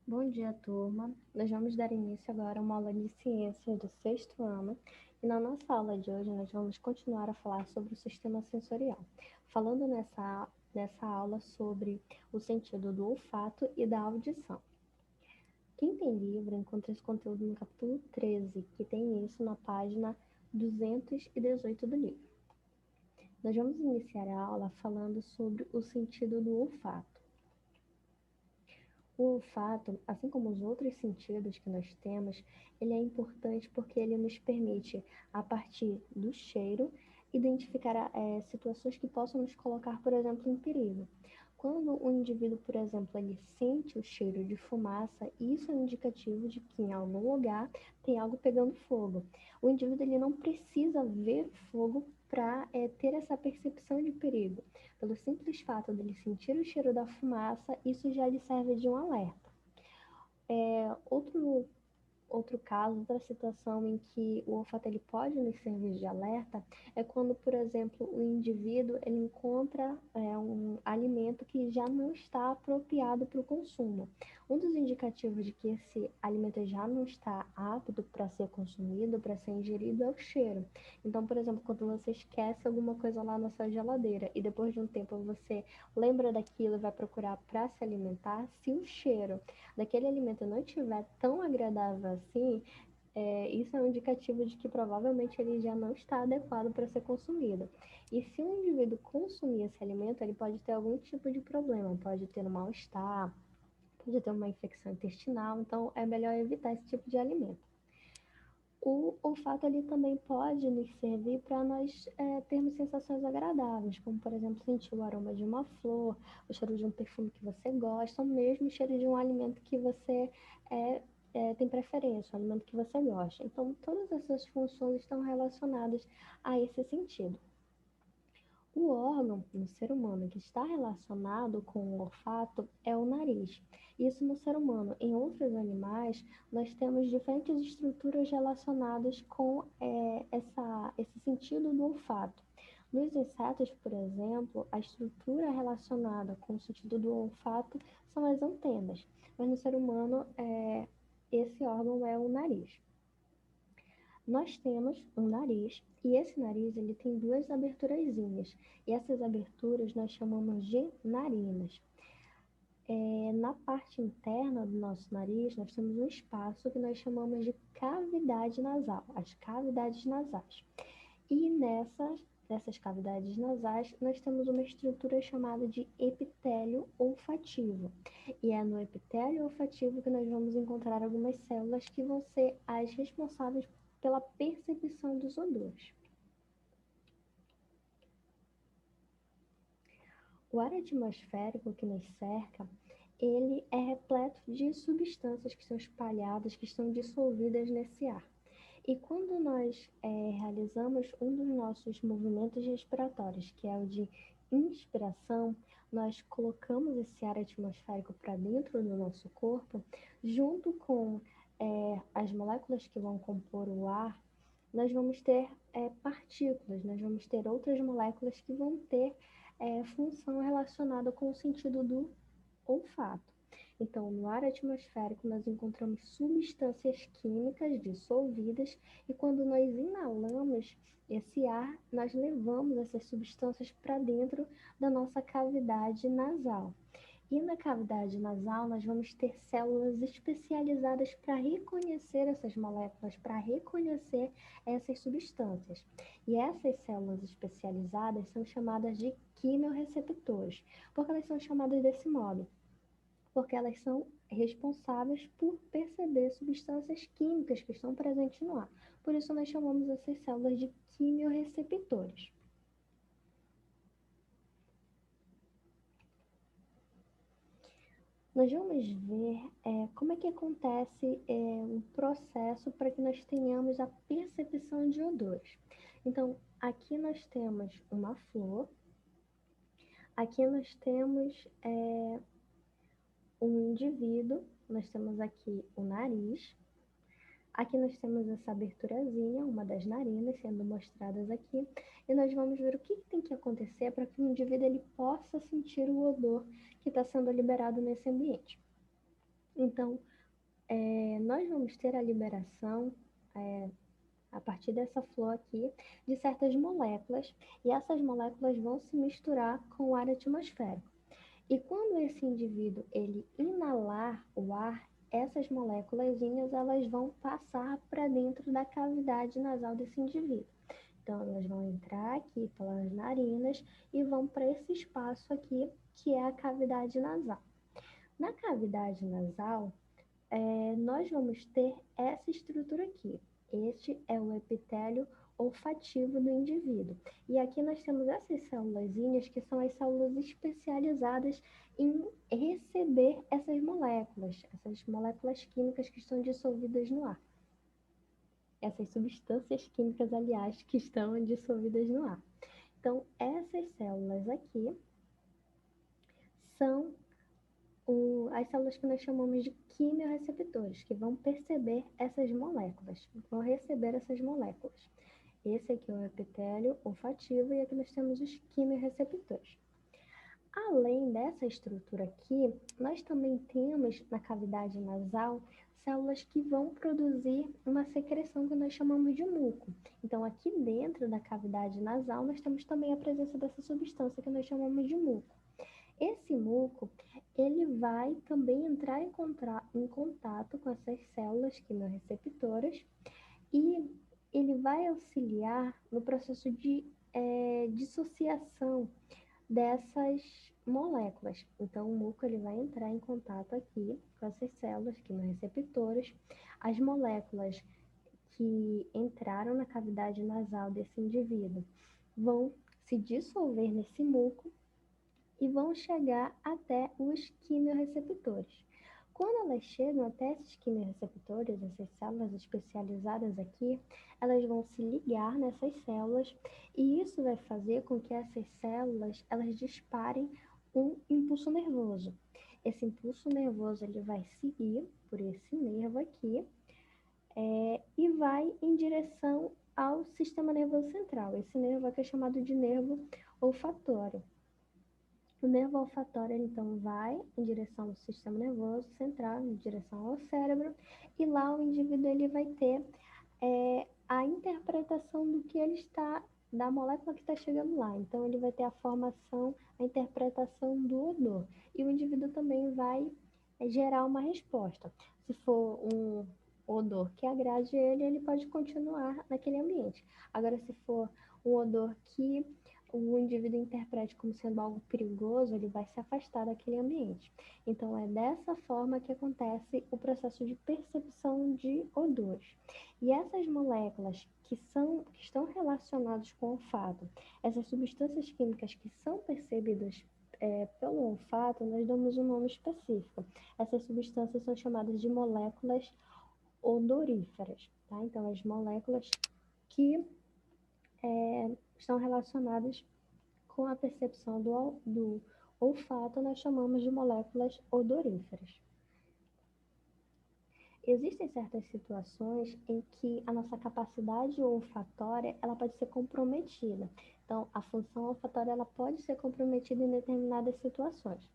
Bom dia, turma. Nós vamos dar início agora a uma aula de ciências do sexto ano. E na nossa aula de hoje, nós vamos continuar a falar sobre o sistema sensorial, falando nessa aula sobre o sentido do olfato e da audição. Quem tem livro encontra esse conteúdo no capítulo 13, que tem isso na página 218 do livro. Nós vamos iniciar a aula falando sobre o sentido do olfato. O olfato, assim como os outros sentidos que nós temos, ele é importante porque ele nos permite, a partir do cheiro, identificar situações que possam nos colocar, por exemplo, em perigo. Quando o indivíduo, por exemplo, ele sente o cheiro de fumaça, isso é um indicativo de que em algum lugar tem algo pegando fogo. O indivíduo ele não precisa ver fogo para ter essa percepção de perigo. Pelo simples fato dele sentir o cheiro da fumaça, isso já lhe serve de um alerta. É, outro caso, outra situação em que o olfato ele pode nos servir de alerta é quando, por exemplo, o indivíduo ele encontra um alimento que já não está apropriado para o consumo. Um dos indicativos de que esse alimento já não está apto para ser consumido, para ser ingerido, é o cheiro. Então, por exemplo, quando você esquece alguma coisa lá na sua geladeira e depois de um tempo você lembra daquilo e vai procurar para se alimentar, se o cheiro daquele alimento não estiver tão agradável assim, isso é um indicativo de que provavelmente ele já não está adequado para ser consumido. E se um indivíduo consumir esse alimento, ele pode ter algum tipo de problema, pode ter um mal-estar, pode ter uma infecção intestinal, então é melhor evitar esse tipo de alimento. O olfato ali também pode nos servir para nós termos sensações agradáveis, como por exemplo sentir o aroma de uma flor, o cheiro de um perfume que você gosta, ou mesmo o cheiro de um alimento que você tem preferência, um alimento que você gosta. Então, todas essas funções estão relacionadas a esse sentido. O órgão no ser humano que está relacionado com o olfato é o nariz. Isso no ser humano. Em outros animais, nós temos diferentes estruturas relacionadas com esse sentido do olfato. Nos insetos, por exemplo, a estrutura relacionada com o sentido do olfato são as antenas, mas no ser humano, esse órgão é o nariz. Nós temos um nariz e esse nariz ele tem duas aberturazinhas e essas aberturas nós chamamos de narinas. Na parte interna do nosso nariz nós temos um espaço que nós chamamos de cavidade nasal, as cavidades nasais. E nessas cavidades nasais nós temos uma estrutura chamada de epitélio olfativo. E é no epitélio olfativo que nós vamos encontrar algumas células que vão ser as responsáveis pela percepção dos odores. O ar atmosférico que nos cerca, ele é repleto de substâncias que são espalhadas, que estão dissolvidas nesse ar. E quando nós realizamos um dos nossos movimentos respiratórios, que é o de inspiração, nós colocamos esse ar atmosférico para dentro do nosso corpo, junto com as moléculas que vão compor o ar, nós vamos ter partículas, nós vamos ter outras moléculas que vão ter função relacionada com o sentido do olfato. Então, no ar atmosférico, nós encontramos substâncias químicas dissolvidas e quando nós inalamos esse ar, nós levamos essas substâncias para dentro da nossa cavidade nasal. E na cavidade nasal, nós vamos ter células especializadas para reconhecer essas moléculas, para reconhecer essas substâncias. E essas células especializadas são chamadas de quimiorreceptores. Por que elas são chamadas desse modo? Porque elas são responsáveis por perceber substâncias químicas que estão presentes no ar. Por isso, nós chamamos essas células de quimiorreceptores. Nós vamos ver como é que acontece o processo para que nós tenhamos a percepção de odores. Então, aqui nós temos uma flor, aqui nós temos um indivíduo, nós temos aqui o nariz, aqui nós temos essa aberturazinha, uma das narinas sendo mostradas aqui, e nós vamos ver o que tem que acontecer para que o indivíduo ele possa sentir o odor que está sendo liberado nesse ambiente. Então, nós vamos ter a liberação, a partir dessa flor aqui, de certas moléculas, e essas moléculas vão se misturar com o ar atmosférico. E quando esse indivíduo ele inalar o ar, essas moléculas elas vão passar para dentro da cavidade nasal desse indivíduo. Então, elas vão entrar aqui pelas narinas e vão para esse espaço aqui, que é a cavidade nasal. Na cavidade nasal, nós vamos ter essa estrutura aqui. Este é o epitélio olfativo do indivíduo. E aqui nós temos essas célulazinhas que são as células especializadas em receber essas moléculas químicas que estão dissolvidas no ar. Essas substâncias químicas, aliás, que estão dissolvidas no ar. Então, essas células aqui são as células que nós chamamos de quimiorreceptores, que vão perceber essas moléculas, vão receber essas moléculas. Esse aqui é o epitélio olfativo e aqui nós temos os quimiorreceptores. Além dessa estrutura aqui, nós também temos na cavidade nasal células que vão produzir uma secreção que nós chamamos de muco. Então, aqui dentro da cavidade nasal, nós temos também a presença dessa substância que nós chamamos de muco. Esse muco, ele vai também entrar em contato com essas células quimiorreceptoras e ele vai auxiliar no processo de dissociação dessas moléculas. Então, o muco ele vai entrar em contato aqui com essas células quimiorreceptoras. As moléculas que entraram na cavidade nasal desse indivíduo vão se dissolver nesse muco e vão chegar até os quimiorreceptores. Quando elas chegam até esses quimiorreceptores, essas células especializadas aqui, elas vão se ligar nessas células e isso vai fazer com que essas células elas disparem um impulso nervoso. Esse impulso nervoso ele vai seguir por esse nervo aqui e vai em direção ao sistema nervoso central. Esse nervo aqui é chamado de nervo olfatório. O nervo olfatório, então, vai em direção ao sistema nervoso central, em direção ao cérebro, e lá o indivíduo ele vai ter a interpretação do que ele está, da molécula que está chegando lá. Então, ele vai ter a formação, a interpretação do odor. E o indivíduo também vai gerar uma resposta. Se for um odor que agrade ele, ele pode continuar naquele ambiente. Agora, se for um odor que o indivíduo interprete como sendo algo perigoso, ele vai se afastar daquele ambiente. Então, é dessa forma que acontece o processo de percepção de odores. E essas moléculas que estão relacionadas com o olfato, essas substâncias químicas que são percebidas pelo olfato, nós damos um nome específico. Essas substâncias são chamadas de moléculas odoríferas, tá? Então, as moléculas que estão relacionadas com a percepção do olfato, nós chamamos de moléculas odoríferas. Existem certas situações em que a nossa capacidade olfatória ela pode ser comprometida. Então, a função olfatória ela pode ser comprometida em determinadas situações.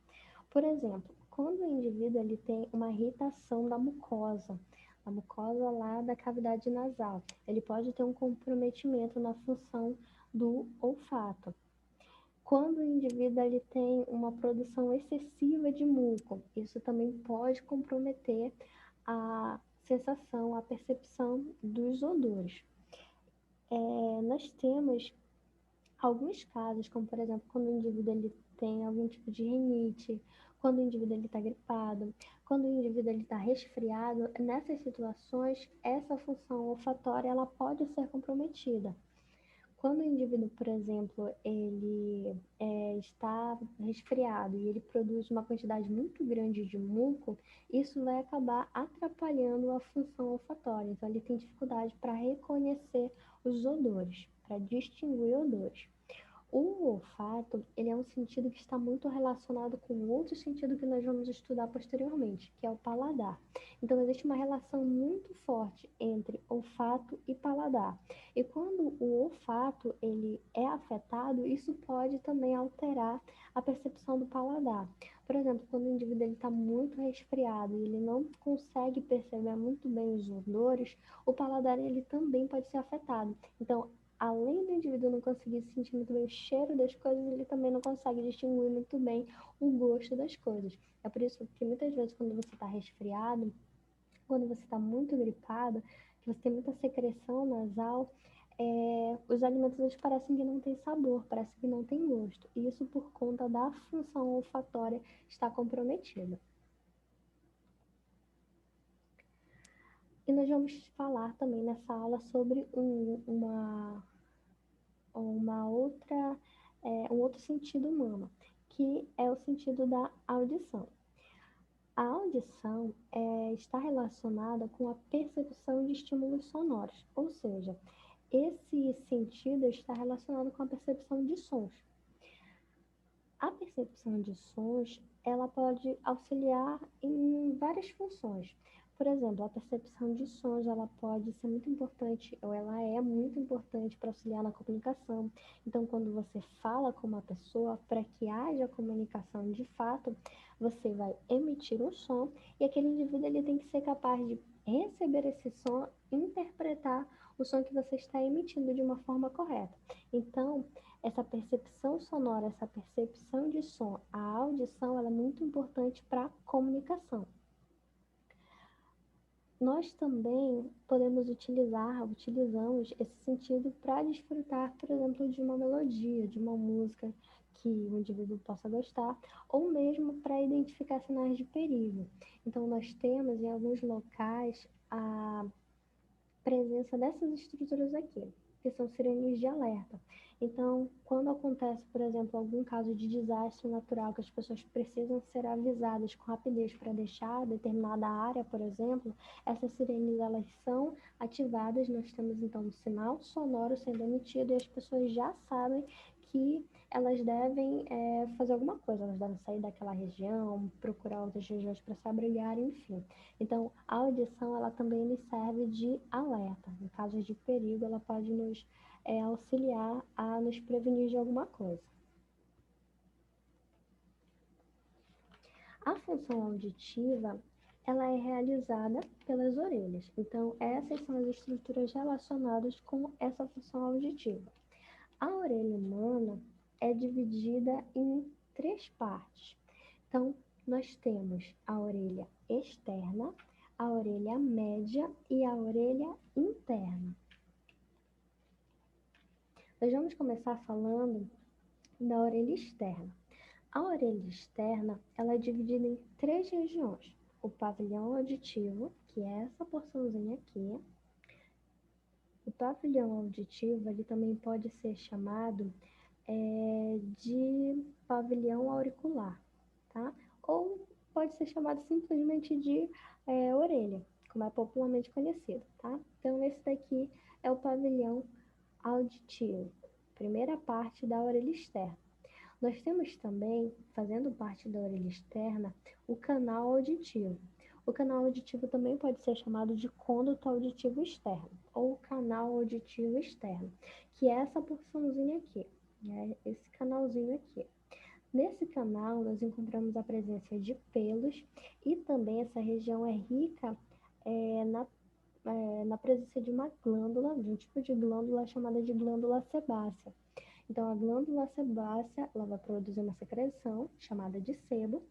Por exemplo, quando o indivíduo ele tem uma irritação da mucosa, a mucosa lá da cavidade nasal, ele pode ter um comprometimento na função do olfato. Quando o indivíduo ele tem uma produção excessiva de muco, isso também pode comprometer a sensação, a percepção dos odores. Nós temos alguns casos, como por exemplo, quando o indivíduo ele tem algum tipo de rinite, quando o indivíduo está gripado, quando o indivíduo está resfriado, nessas situações, essa função olfatória ela pode ser comprometida. Quando o indivíduo, por exemplo, ele está resfriado e ele produz uma quantidade muito grande de muco, isso vai acabar atrapalhando a função olfatória. Então, ele tem dificuldade para reconhecer os odores, para distinguir odores. O olfato, ele é um sentido que está muito relacionado com outro sentido que nós vamos estudar posteriormente, que é o paladar. Então, existe uma relação muito forte entre olfato e paladar. E quando o olfato ele é afetado, isso pode também alterar a percepção do paladar. Por exemplo, quando o indivíduo está muito resfriado e ele não consegue perceber muito bem os odores, o paladar ele também pode ser afetado. Então, além do indivíduo não conseguir sentir muito bem o cheiro das coisas, ele também não consegue distinguir muito bem o gosto das coisas. É por isso que muitas vezes quando você está resfriado, quando você está muito gripado, que você tem muita secreção nasal, os alimentos eles parecem que não têm sabor, parece que não tem gosto. E isso por conta da função olfatória estar comprometida. E nós vamos falar também nessa aula sobre um outro sentido humano, que é o sentido da audição. A audição está relacionada com a percepção de estímulos sonoros, ou seja, esse sentido está relacionado com a percepção de sons. A percepção de sons, ela pode auxiliar em várias funções. Por exemplo, a percepção de sons, ela pode ser muito importante, ou ela é muito importante para auxiliar na comunicação. Então, quando você fala com uma pessoa, para que haja comunicação de fato, você vai emitir um som e aquele indivíduo ele tem que ser capaz de receber esse som, interpretar o som que você está emitindo de uma forma correta. Então, essa percepção sonora, essa percepção de som, a audição, ela é muito importante para a comunicação. Nós também utilizamos esse sentido para desfrutar, por exemplo, de uma melodia, de uma música que o indivíduo possa gostar, ou mesmo para identificar sinais de perigo. Então, nós temos em alguns locais a presença dessas estruturas aqui, que são sirenes de alerta. Então, quando acontece, por exemplo, algum caso de desastre natural que as pessoas precisam ser avisadas com rapidez para deixar determinada área, por exemplo, essas sirenes elas são ativadas, nós temos então um sinal sonoro sendo emitido e as pessoas já sabem que elas devem fazer alguma coisa, elas devem sair daquela região, procurar outras regiões para se abrigar, enfim. Então, a audição ela também nos serve de alerta. Em casos de perigo, ela pode nos auxiliar a nos prevenir de alguma coisa. A função auditiva ela é realizada pelas orelhas. Então, essas são as estruturas relacionadas com essa função auditiva. A orelha humana é dividida em 3 partes. Então, nós temos a orelha externa, a orelha média e a orelha interna. Nós vamos começar falando da orelha externa. A orelha externa ela é dividida em 3 regiões. O pavilhão auditivo, que é essa porçãozinha aqui. O pavilhão auditivo ele também pode ser chamado de pavilhão auricular, tá? Ou pode ser chamado simplesmente de orelha, como é popularmente conhecido, tá? Então, esse daqui é o pavilhão auditivo, primeira parte da orelha externa. Nós temos também, fazendo parte da orelha externa, o canal auditivo. O canal auditivo também pode ser chamado de cônduto auditivo externo, ou canal auditivo externo, que é essa porçãozinha aqui, né? Esse canalzinho aqui. Nesse canal, nós encontramos a presença de pelos e também essa região é rica na presença de uma glândula, de um tipo de glândula chamada de glândula sebácea. Então, a glândula sebácea ela vai produzir uma secreção chamada de sebo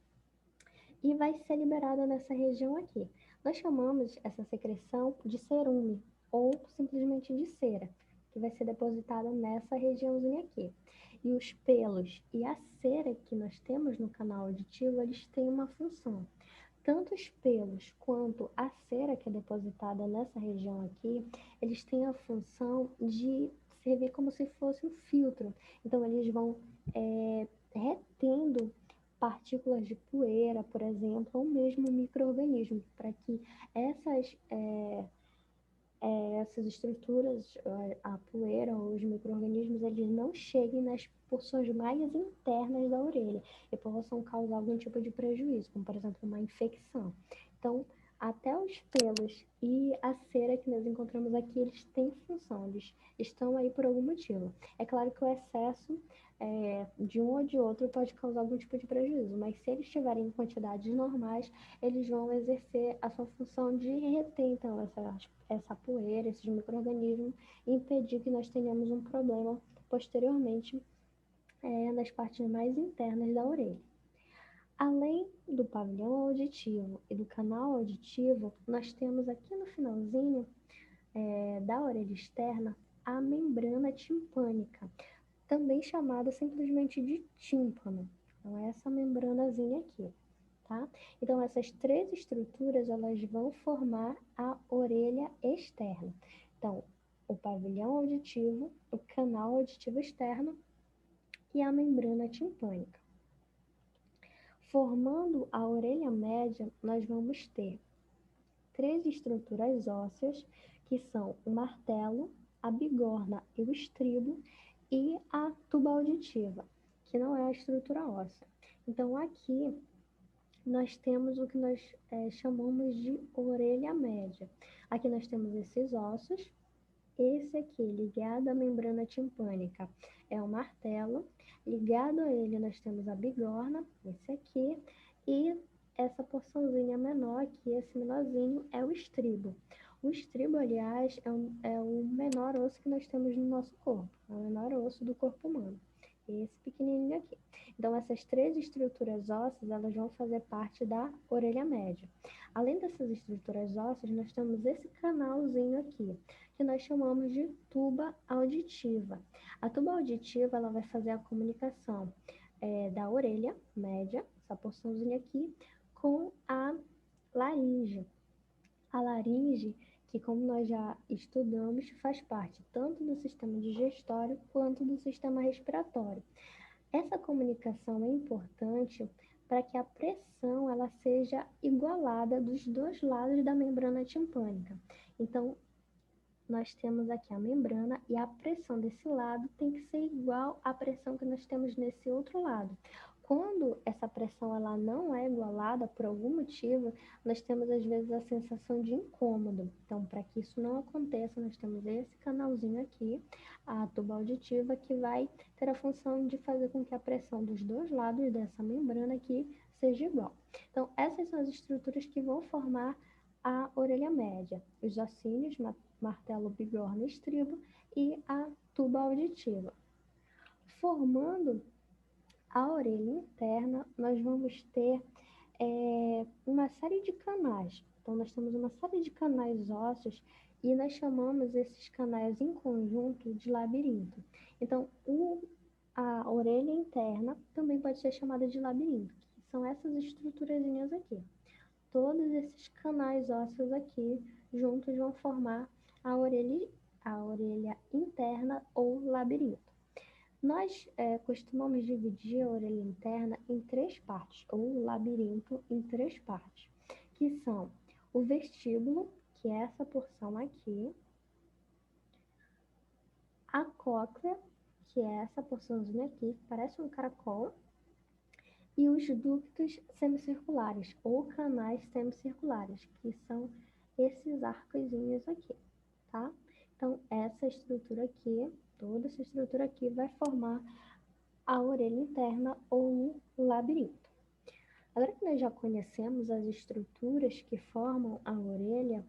e vai ser liberada nessa região aqui. Nós chamamos essa secreção de cerume ou simplesmente de cera, que vai ser depositada nessa regiãozinha aqui. E os pelos e a cera que nós temos no canal auditivo, eles têm uma função. Tanto os pelos quanto a cera que é depositada nessa região aqui, eles têm a função de servir como se fosse um filtro. Então, eles vão retendo partículas de poeira, por exemplo, ou mesmo micro-organismos, para que essas estruturas, a poeira ou os micro-organismos, eles não cheguem nas porções mais internas da orelha e possam causar algum tipo de prejuízo, como por exemplo uma infecção. Então, até os pelos e a cera que nós encontramos aqui, eles têm função, eles estão aí por algum motivo. É claro que o excesso de um ou de outro pode causar algum tipo de prejuízo, mas se eles estiverem em quantidades normais, eles vão exercer a sua função de reter, então, essa poeira, esses micro-organismos, e impedir que nós tenhamos um problema posteriormente nas partes mais internas da orelha. Além do pavilhão auditivo e do canal auditivo, nós temos aqui no finalzinho da orelha externa a membrana timpânica, também chamada simplesmente de tímpano. Então, é essa membranazinha aqui, tá? Então, essas três estruturas, elas vão formar a orelha externa. Então, o pavilhão auditivo, o canal auditivo externo e a membrana timpânica. Formando a orelha média, nós vamos ter três estruturas ósseas, que são o martelo, a bigorna e o estribo, e a tuba auditiva, que não é a estrutura óssea. Então, aqui nós temos o que nós chamamos de orelha média. Aqui nós temos esses ossos. Esse aqui, ligado à membrana timpânica, é o martelo. Ligado a ele, nós temos a bigorna, esse aqui. E essa porçãozinha menor aqui, esse menorzinho, é o estribo. O estribo, aliás, é o menor osso que nós temos no nosso corpo. É o menor osso do corpo humano. Esse pequenininho aqui. Então, essas três estruturas ósseas, elas vão fazer parte da orelha média. Além dessas estruturas ósseas, nós temos esse canalzinho aqui, que nós chamamos de tuba auditiva. A tuba auditiva, ela vai fazer a comunicação da orelha média, essa porçãozinha aqui, com a laringe. A laringe, que como nós já estudamos, faz parte tanto do sistema digestório quanto do sistema respiratório. Essa comunicação é importante para que a pressão ela seja igualada dos dois lados da membrana timpânica. Então, nós temos aqui a membrana e a pressão desse lado tem que ser igual à pressão que nós temos nesse outro lado. Quando essa pressão ela não é igualada por algum motivo, nós temos às vezes a sensação de incômodo. Então, para que isso não aconteça, nós temos esse canalzinho aqui, a tuba auditiva, que vai ter a função de fazer com que a pressão dos dois lados dessa membrana aqui seja igual. Então, essas são as estruturas que vão formar a orelha média, os ossinhos, martelo, bigorna e estribo, e a tuba auditiva. Formando a orelha interna, nós vamos ter uma série de canais. Então, nós temos uma série de canais ósseos e nós chamamos esses canais em conjunto de labirinto. Então, a orelha interna também pode ser chamada de labirinto, que são essas estruturazinhas aqui. Todos esses canais ósseos aqui juntos vão formar a orelha interna ou labirinto. Nós costumamos dividir a orelha interna em três partes, ou labirinto em três partes, que são o vestíbulo, que é essa porção aqui, a cóclea, que é essa porçãozinha aqui, que parece um caracol, e os ductos semicirculares, ou canais semicirculares, que são esses arcozinhos aqui, tá? Então, essa estrutura aqui, toda essa estrutura aqui vai formar a orelha interna ou um labirinto. Agora que nós já conhecemos as estruturas que formam a orelha,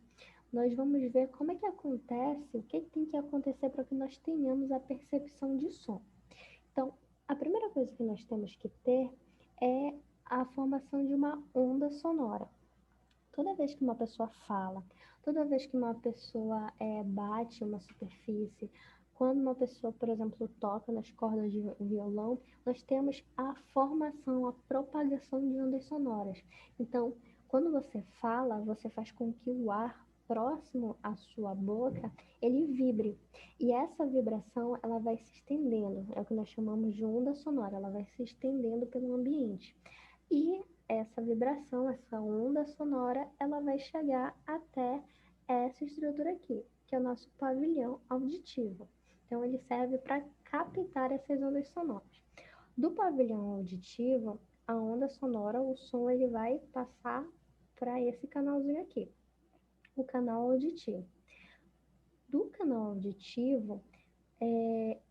nós vamos ver como é que acontece, o que tem que acontecer para que nós tenhamos a percepção de som. Então, a primeira coisa que nós temos que ter é a formação de uma onda sonora. Toda vez que uma pessoa fala, toda vez que uma pessoa bate uma superfície, quando uma pessoa, por exemplo, toca nas cordas de violão, nós temos a formação, a propagação de ondas sonoras. Então, quando você fala, você faz com que o ar próximo à sua boca, ele vibre. E essa vibração, ela vai se estendendo, é o que nós chamamos de onda sonora, ela vai se estendendo pelo ambiente. E essa vibração, essa onda sonora, ela vai chegar até essa estrutura aqui, que é o nosso pavilhão auditivo. Então, ele serve para captar essas ondas sonoras. Do pavilhão auditivo, a onda sonora, o som, ele vai passar para esse canalzinho aqui, o canal auditivo. Do canal auditivo,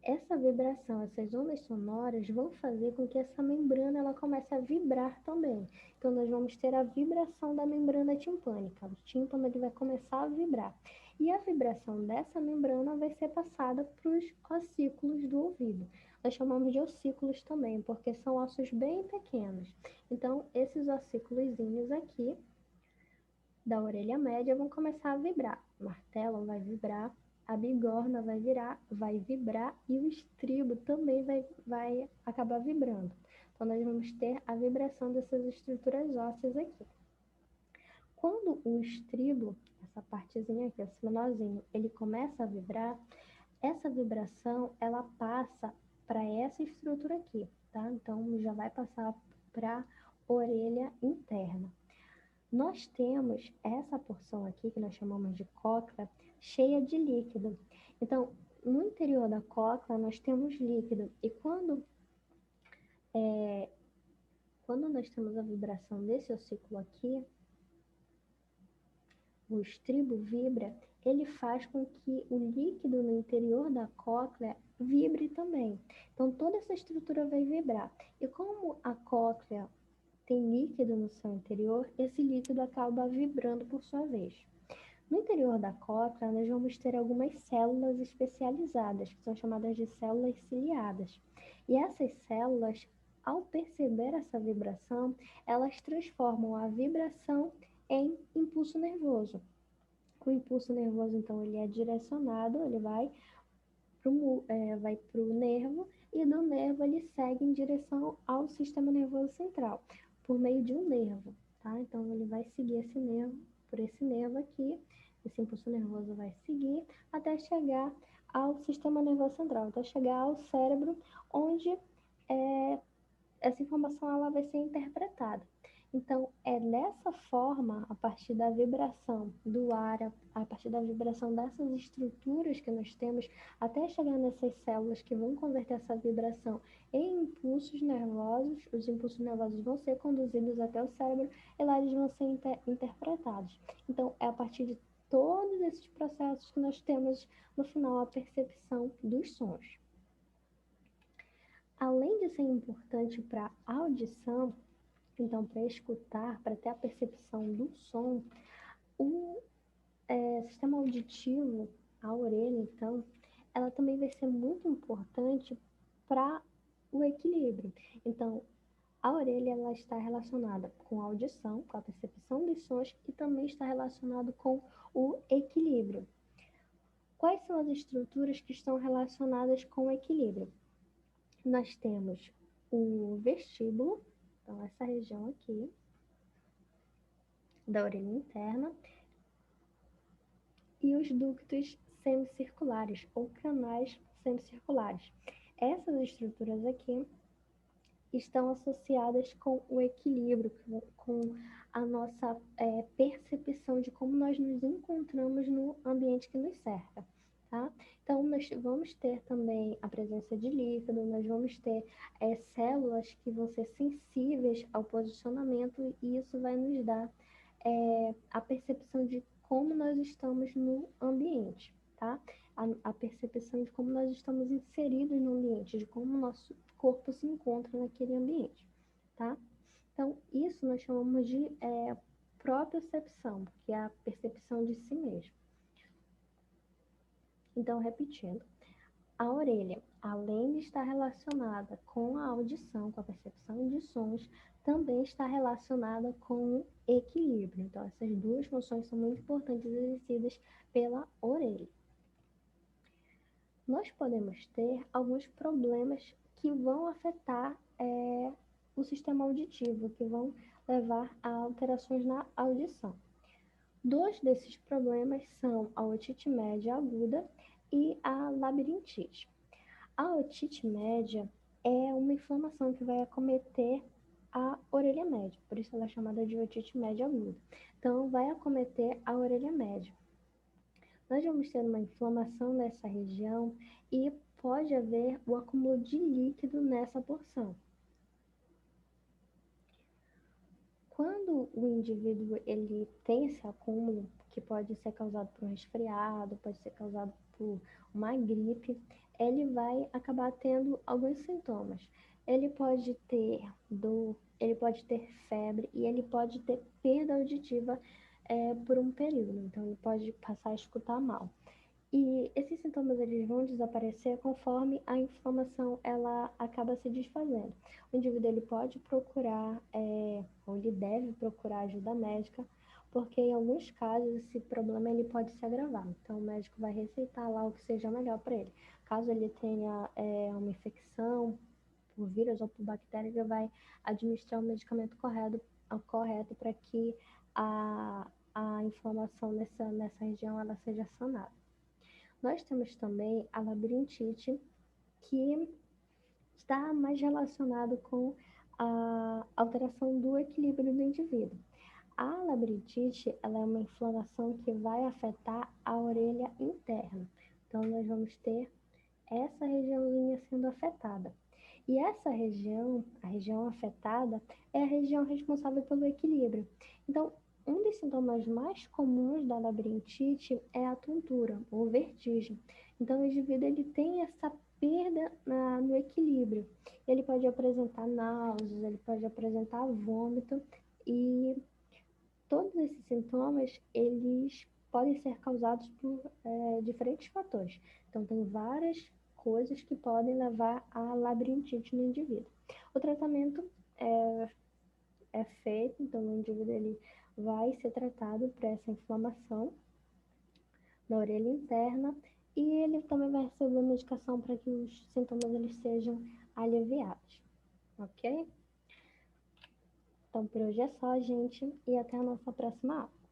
essa vibração, essas ondas sonoras vão fazer com que essa membrana ela comece a vibrar também. Então, nós vamos ter a vibração da membrana timpânica. O tímpano ele vai começar a vibrar. E a vibração dessa membrana vai ser passada para os ossículos do ouvido. Nós chamamos de ossículos também, porque são ossos bem pequenos. Então, esses ossículozinhos aqui da orelha média vão começar a vibrar. O martelo vai vibrar, a bigorna vai vibrar e o estribo também vai acabar vibrando. Então, nós vamos ter a vibração dessas estruturas ósseas aqui. Quando o estribo, essa partezinha aqui, esse menorzinho, ele começa a vibrar, essa vibração, ela passa para essa estrutura aqui, tá? Então, já vai passar para a orelha interna. Nós temos essa porção aqui, que nós chamamos de cóclea, cheia de líquido. Então, no interior da cóclea, nós temos líquido. E quando nós temos a vibração desse ossículo aqui, o estribo vibra, ele faz com que o líquido no interior da cóclea vibre também. Então, toda essa estrutura vai vibrar. E como a cóclea tem líquido no seu interior, esse líquido acaba vibrando por sua vez. No interior da cóclea, nós vamos ter algumas células especializadas, que são chamadas de células ciliadas. E essas células, ao perceber essa vibração, elas transformam a vibração em impulso nervoso. O impulso nervoso, então, ele é direcionado, ele vai para o nervo, e do nervo ele segue em direção ao sistema nervoso central, por meio de um nervo, tá? Então, ele vai seguir esse nervo, por esse nervo aqui, esse impulso nervoso vai seguir até chegar ao sistema nervoso central, até chegar ao cérebro, onde essa informação ela vai ser interpretada. Então, é dessa forma, a partir da vibração do ar, a partir da vibração dessas estruturas que nós temos, até chegar nessas células que vão converter essa vibração em impulsos nervosos, os impulsos nervosos vão ser conduzidos até o cérebro e lá eles vão ser interpretados. Então, é a partir de todos esses processos que nós temos, no final, a percepção dos sons. Além de ser importante para a audição, então, para escutar, para ter a percepção do som, o sistema auditivo, a orelha, então, ela também vai ser muito importante para o equilíbrio. Então, a orelha ela está relacionada com a audição, com a percepção dos sons e também está relacionado com o equilíbrio. Quais são as estruturas que estão relacionadas com o equilíbrio? Nós temos o vestíbulo, então essa região aqui, da orelha interna, e os ductos semicirculares ou canais semicirculares. Essas estruturas aqui estão associadas com o equilíbrio, com a nossa percepção de como nós nos encontramos no ambiente que nos cerca. Tá? Então, nós vamos ter também a presença de líquido, nós vamos ter células que vão ser sensíveis ao posicionamento e isso vai nos dar a percepção de como nós estamos no ambiente, tá? A percepção de como nós estamos inseridos no ambiente, de como o nosso corpo se encontra naquele ambiente, tá? Então, isso nós chamamos de propriocepção, que é a percepção de si mesmo. Então, repetindo, a orelha, além de estar relacionada com a audição, com a percepção de sons, também está relacionada com o equilíbrio. Então, essas duas funções são muito importantes exercidas pela orelha. Nós podemos ter alguns problemas que vão afetar o sistema auditivo, que vão levar a alterações na audição. Dois desses problemas são a otite média aguda e a labirintite. A otite média é uma inflamação que vai acometer a orelha média, por isso ela é chamada de otite média aguda. Então, vai acometer a orelha média. Nós vamos ter uma inflamação nessa região e pode haver o acúmulo de líquido nessa porção. Quando o indivíduo ele tem esse acúmulo, que pode ser causado por um resfriado, pode ser causado por uma gripe, ele vai acabar tendo alguns sintomas. Ele pode ter dor, ele pode ter febre e ele pode ter perda auditiva por um período. Então, ele pode passar a escutar mal. E esses sintomas eles vão desaparecer conforme a inflamação ela acaba se desfazendo. O indivíduo ele pode procurar, ou ele deve procurar ajuda médica, porque em alguns casos esse problema ele pode se agravar. Então o médico vai receitar lá o que seja melhor para ele. Caso ele tenha uma infecção por vírus ou por bactéria, ele vai administrar o medicamento correto para que a inflamação nessa região ela seja sanada. Nós temos também a labirintite, que está mais relacionado com a alteração do equilíbrio do indivíduo. A labirintite ela é uma inflamação que vai afetar a orelha interna. Então, nós vamos ter essa regiãozinha sendo afetada. E essa região, a região afetada, é a região responsável pelo equilíbrio. Então, um dos sintomas mais comuns da labirintite é a tontura ou vertigem. Então, o indivíduo ele tem essa perda no equilíbrio. Ele pode apresentar náuseas, ele pode apresentar vômito e todos esses sintomas, eles podem ser causados por diferentes fatores. Então, tem várias coisas que podem levar à labirintite no indivíduo. O tratamento é feito, então o indivíduo ele vai ser tratado para essa inflamação na orelha interna e ele também vai receber medicação para que os sintomas eles sejam aliviados, ok? Então, por hoje é só, gente, e até a nossa próxima aula.